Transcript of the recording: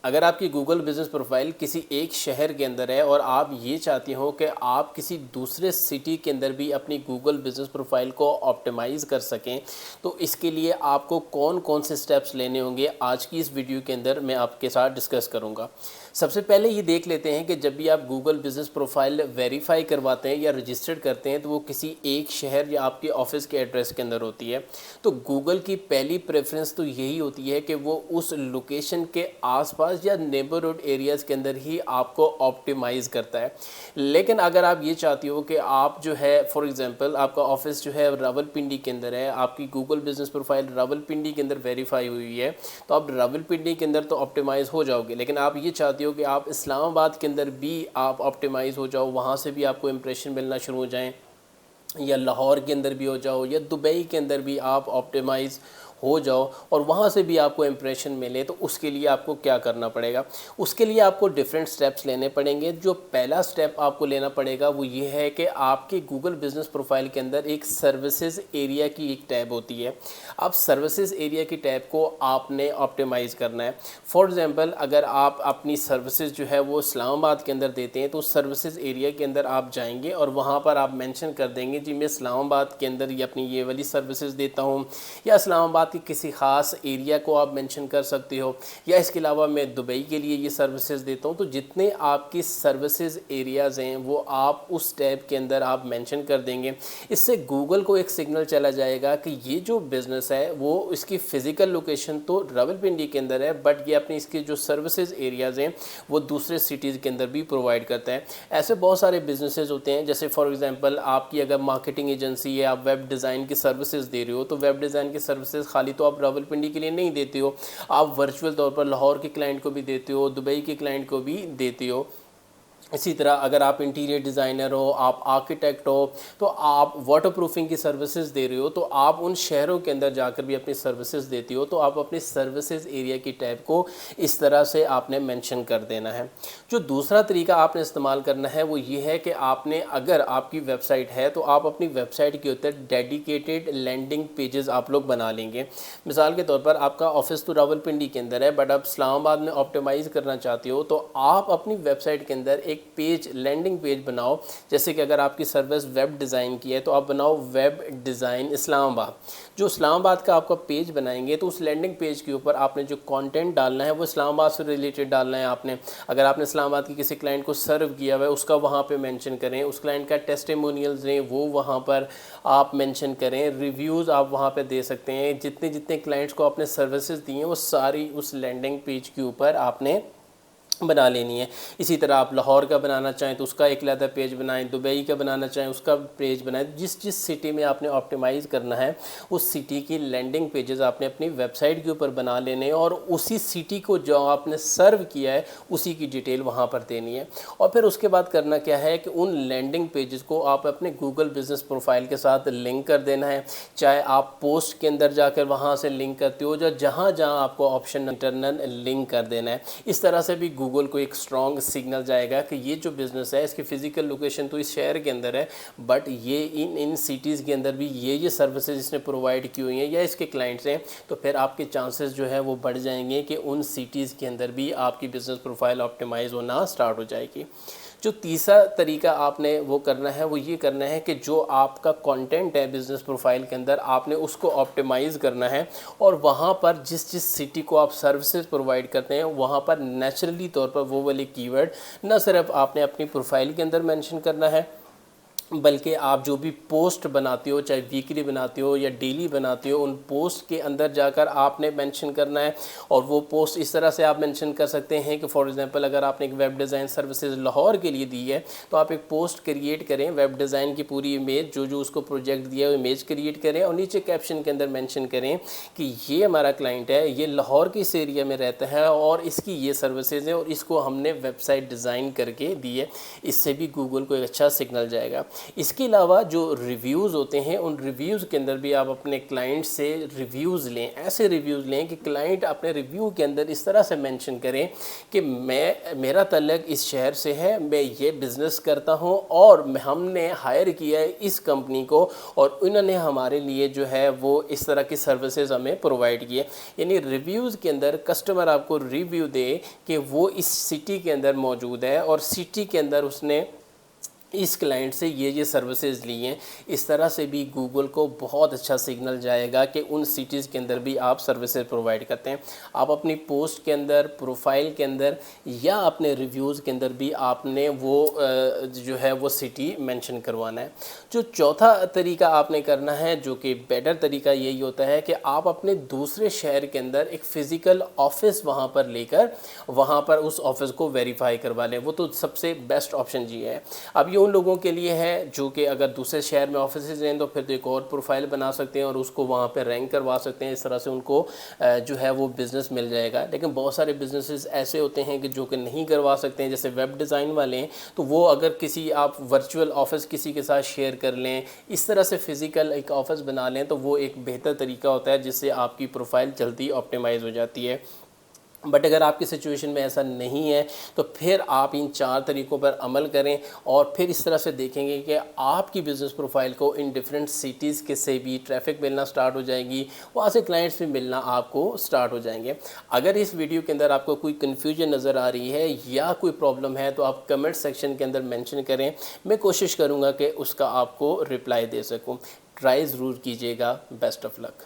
अगर आपकी Google business profile किसी एक शहर के अंदर है और आप ये चाहती हो कि आप किसी दूसरे सिटी के अंदर भी अपनी गूगल बिज़नेस प्रोफाइल को ऑप्टिमाइज़ कर सकें, तो इसके लिए आपको कौन कौन से स्टेप्स लेने होंगे आज की इस वीडियो के अंदर मैं आपके साथ डिस्कस करूंगा। सबसे पहले ये देख लेते हैं कि जब भी आप गूगल बिज़नेस प्रोफाइल वेरीफाई करवाते हैं या रजिस्टर्ड करते हैं तो वो किसी एक शहर या आपके ऑफिस के एड्रेस के अंदर होती है। तो गूगल की पहली प्रेफरेंस तो यही होती है कि वो उस लोकेशन के आसपास या नेबरहुड एरियाज़ के अंदर ही आपको ऑप्टिमाइज़ करता है। लेकिन अगर आप ये चाहती हो कि आप जो है फॉर एग्जांपल आपका ऑफिस जो है रावलपिंडी के अंदर है, आपकी गूगल बिज़नेस प्रोफाइल रावलपिंडी के अंदर वेरीफाई हुई है, तो आप रावलपिंडी के अंदर तो ऑप्टिमाइज़ हो जाओगे। लेकिन आप ये चाहती हो कि आप इस्लामाबाद के अंदर भी आप ऑप्टिमाइज़ हो जाओ, वहाँ से भी आपको इंप्रेशन मिलना शुरू हो जाएँ, या लाहौर के अंदर भी हो जाओ, या दुबई के अंदर भी आप ऑप्टिमाइज़ हो जाओ और वहाँ से भी आपको इम्प्रेशन मिले, तो उसके लिए आपको क्या करना पड़ेगा? उसके लिए आपको डिफरेंट स्टेप्स लेने पड़ेंगे। जो पहला स्टेप आपको लेना पड़ेगा वो ये है कि आपके गूगल बिज़नेस प्रोफाइल के अंदर एक सर्विसेज एरिया की एक टैब होती है। अब सर्विसेज एरिया की टैब को आपने ऑप्टिमाइज़ करना है। फॉर एग्ज़ाम्पल अगर आप अपनी सर्विसेज जो है वो इस्लामाबाद के अंदर देते हैं, तो सर्विसेज एरिया के अंदर आप जाएंगे और वहाँ पर आप मेंशन कर देंगे जी मैं इस्लामाबाद के अंदर ये अपनी ये वाली सर्विसेज देता हूँ, या इस्लामाबाद कि किसी ख़ास एरिया को आप मेंशन कर सकते हो, या इसके अलावा मैं दुबई के लिए ये सर्विसेज देता हूँ। तो जितने आपकी सर्विसेज एरियाज़ हैं वो आप उस टैब के अंदर आप मेंशन कर देंगे। इससे गूगल को एक सिग्नल चला जाएगा कि ये जो बिज़नेस है वो इसकी फ़िज़िकल लोकेशन तो रावलपिंडी के अंदर है, बट ये अपनी इसके जो सर्विसेज एरियाज़ हैं वो दूसरे सिटीज़ के अंदर भी प्रोवाइड करता है। ऐसे बहुत सारे बिजनेसेस होते हैं, जैसे फॉर एग्जांपल आपकी अगर मार्केटिंग एजेंसी है, आप वेब डिज़ाइन की सर्विसेज दे रहे हो, तो वेब डिज़ाइन की सर्विसेज खाली तो आप रावलपिंडी के लिए नहीं देते हो, आप वर्चुअल तौर पर लाहौर के क्लाइंट को भी देते हो, दुबई के क्लाइंट को भी देते हो। इसी तरह अगर आप इंटीरियर डिज़ाइनर हो, आप आर्किटेक्ट हो, तो आप वाटर प्रूफिंग की सर्विसेज दे रहे हो, तो आप उन शहरों के अंदर जाकर भी अपनी सर्विसेज देती हो। तो आप अपनी सर्विसेज एरिया की टैब को इस तरह से आपने मेंशन कर देना है। जो दूसरा तरीका आपने इस्तेमाल करना है वो ये है कि आपने अगर आपकी वेबसाइट है तो आप अपनी वेबसाइट के ऊपर डेडिकेटेड लैंडिंग पेजेस आप लोग बना लेंगे। मिसाल के तौर पर आपका ऑफिस तो रावलपिंडी के अंदर है, बट आप इस्लामाबाद में ऑप्टिमाइज़ करना चाहते हो, तो आप अपनी वेबसाइट के अंदर एक पेज लैंडिंग पेज बनाओ। जैसे कि अगर आपकी सर्विस वेब डिज़ाइन की है तो आप बनाओ वेब डिज़ाइन इस्लामाबाद। जो इस्लामाबाद का आपका पेज बनाएंगे तो उस लैंडिंग पेज के ऊपर आपने जो कंटेंट डालना है वो इस्लामाबाद से रिलेटेड डालना है। आपने अगर आपने इस्लामाबाद की किसी क्लाइंट को सर्व किया हुआ है उसका वहाँ पे मेंशन करें, उस क्लाइंट का टेस्टिमोनियल्स हैं वो वहाँ पर आप मेंशन करें, रिव्यूज़ आप वहाँ पे दे सकते हैं। जितने जितने क्लाइंट्स को आपने सर्विसेज दी हैं वो सारी उस लैंडिंग पेज के ऊपर आपने बना लेनी है। इसी तरह आप लाहौर का बनाना चाहें तो उसका एक अलग पेज बनाएं, दुबई का बनाना चाहें उसका पेज बनाएं। जिस जिस सिटी में आपने ऑप्टिमाइज़ करना है उस सिटी की लैंडिंग पेजेस आपने अपनी वेबसाइट के ऊपर बना लेने हैं और उसी सिटी को जो आपने सर्व किया है उसी की डिटेल वहाँ पर देनी है। और फिर उसके बाद करना क्या है कि उन लैंडिंग पेजेस को आप अपने गूगल बिज़नेस प्रोफाइल के साथ लिंक कर देना है। चाहे आप पोस्ट के अंदर जाकर वहाँ से लिंक करते हो, जहाँ जहाँ आपको ऑप्शन इंटरनल लिंक कर देना है। इस तरह से भी गूगल को एक स्ट्रॉन्ग सिग्नल जाएगा कि ये जो बिज़नेस है इसकी फ़िज़िकल लोकेशन तो इस शहर के अंदर है, बट ये इन सिटीज़ के अंदर भी ये सर्विसेज इसने प्रोवाइड की हुई हैं या इसके क्लाइंट्स हैं। तो फिर आपके चांसेस जो है वो बढ़ जाएंगे कि उन सिटीज़ के अंदर भी आपकी बिज़नेस प्रोफाइल ऑप्टिमाइज़ होना स्टार्ट हो जाएगी। जो तीसरा तरीका आपने वो करना है वो ये करना है कि जो आपका कंटेंट है बिज़नेस प्रोफाइल के अंदर आपने उसको ऑप्टिमाइज़ करना है और वहाँ पर जिस जिस सिटी को आप सर्विसेज प्रोवाइड करते हैं वहाँ पर नेचुरली तौर पर वो वाले कीवर्ड न सिर्फ आपने अपनी प्रोफाइल के अंदर मेंशन करना है, बल्कि आप जो भी पोस्ट बनाते हो, चाहे वीकली बनाते हो या डेली बनाते हो, उन पोस्ट के अंदर जाकर आपने मेंशन करना है। और वो पोस्ट इस तरह से आप मेंशन कर सकते हैं कि फॉर एग्जांपल अगर आपने एक वेब डिज़ाइन सर्विसेज लाहौर के लिए दी है तो आप एक पोस्ट क्रिएट करें, वेब डिज़ाइन की पूरी इमेज जो जो उसको प्रोजेक्ट दिया है इमेज क्रिएट करें और नीचे कैप्शन के अंदर मेंशन करें कि ये हमारा क्लाइंट है, ये लाहौर के इस एरिया में रहता है और इसकी ये सर्विसेज है और इसको हमने वेबसाइट डिज़ाइन करके दी है। इससे भी गूगल को एक अच्छा सिग्नल जाएगा। इसके अलावा जो रिव्यूज़ होते हैं उन रिव्यूज़ के अंदर भी आप अपने क्लाइंट से रिव्यूज़ लें, ऐसे रिव्यूज़ लें कि क्लाइंट अपने रिव्यू के अंदर इस तरह से मेंशन करें कि मेरा तल्लक इस शहर से है, मैं ये बिज़नेस करता हूँ और हमने हायर किया है इस कंपनी को और उन्होंने हमारे लिए जो है वो इस तरह की सर्विसेज हमें प्रोवाइड किए। यानी रिव्यूज़ के अंदर कस्टमर आपको रिव्यू दे कि वो इस सिटी के अंदर मौजूद है और सिटी के अंदर उसने इस क्लाइंट से ये सर्विसेज ली हैं। इस तरह से भी गूगल को बहुत अच्छा सिग्नल जाएगा कि उन सिटीज़ के अंदर भी आप सर्विसेज प्रोवाइड करते हैं। आप अपनी पोस्ट के अंदर, प्रोफाइल के अंदर या अपने रिव्यूज़ के अंदर भी आपने वो जो है वो सिटी मेंशन करवाना है। जो चौथा तरीका आपने करना है, जो कि बेटर तरीका यही होता है कि आप अपने दूसरे शहर के अंदर एक फ़िज़िकल ऑफिस वहाँ पर लेकर वहाँ पर उस ऑफिस को वेरीफाई करवा लें। वो तो सबसे बेस्ट ऑप्शन जी है। अब ये उन लोगों के लिए है जो कि अगर दूसरे शहर में ऑफिसेज हैं तो फिर तो एक और प्रोफाइल बना सकते हैं और उसको वहाँ पे रैंक करवा सकते हैं। इस तरह से उनको जो है वो बिज़नेस मिल जाएगा। लेकिन बहुत सारे बिजनेसेस ऐसे होते हैं कि जो कि नहीं करवा सकते हैं, जैसे वेब डिज़ाइन वाले हैं, तो वो अगर किसी आप वर्चुअल ऑफिस किसी के साथ शेयर कर लें, इस तरह से फ़िज़िकल एक ऑफिस बना लें, तो वो एक बेहतर तरीका होता है जिससे आपकी प्रोफाइल जल्दी ऑप्टिमाइज़ हो जाती है। बट अगर आपकी सिचुएशन में ऐसा नहीं है तो फिर आप इन 4 तरीक़ों पर अमल करें और फिर इस तरह से देखेंगे कि आपकी बिज़नेस प्रोफाइल को इन डिफरेंट सिटीज़ के से भी ट्रैफिक मिलना स्टार्ट हो जाएगी, वहाँ से क्लाइंट्स भी मिलना आपको स्टार्ट हो जाएंगे। अगर इस वीडियो के अंदर आपको कोई कन्फ्यूजन नज़र आ रही है या कोई प्रॉब्लम है तो आप कमेंट सेक्शन के अंदर मेंशन करें, मैं कोशिश करूँगा कि उसका आपको रिप्लाई दे सकूँ। ट्राई ज़रूर कीजिएगा। Best of luck.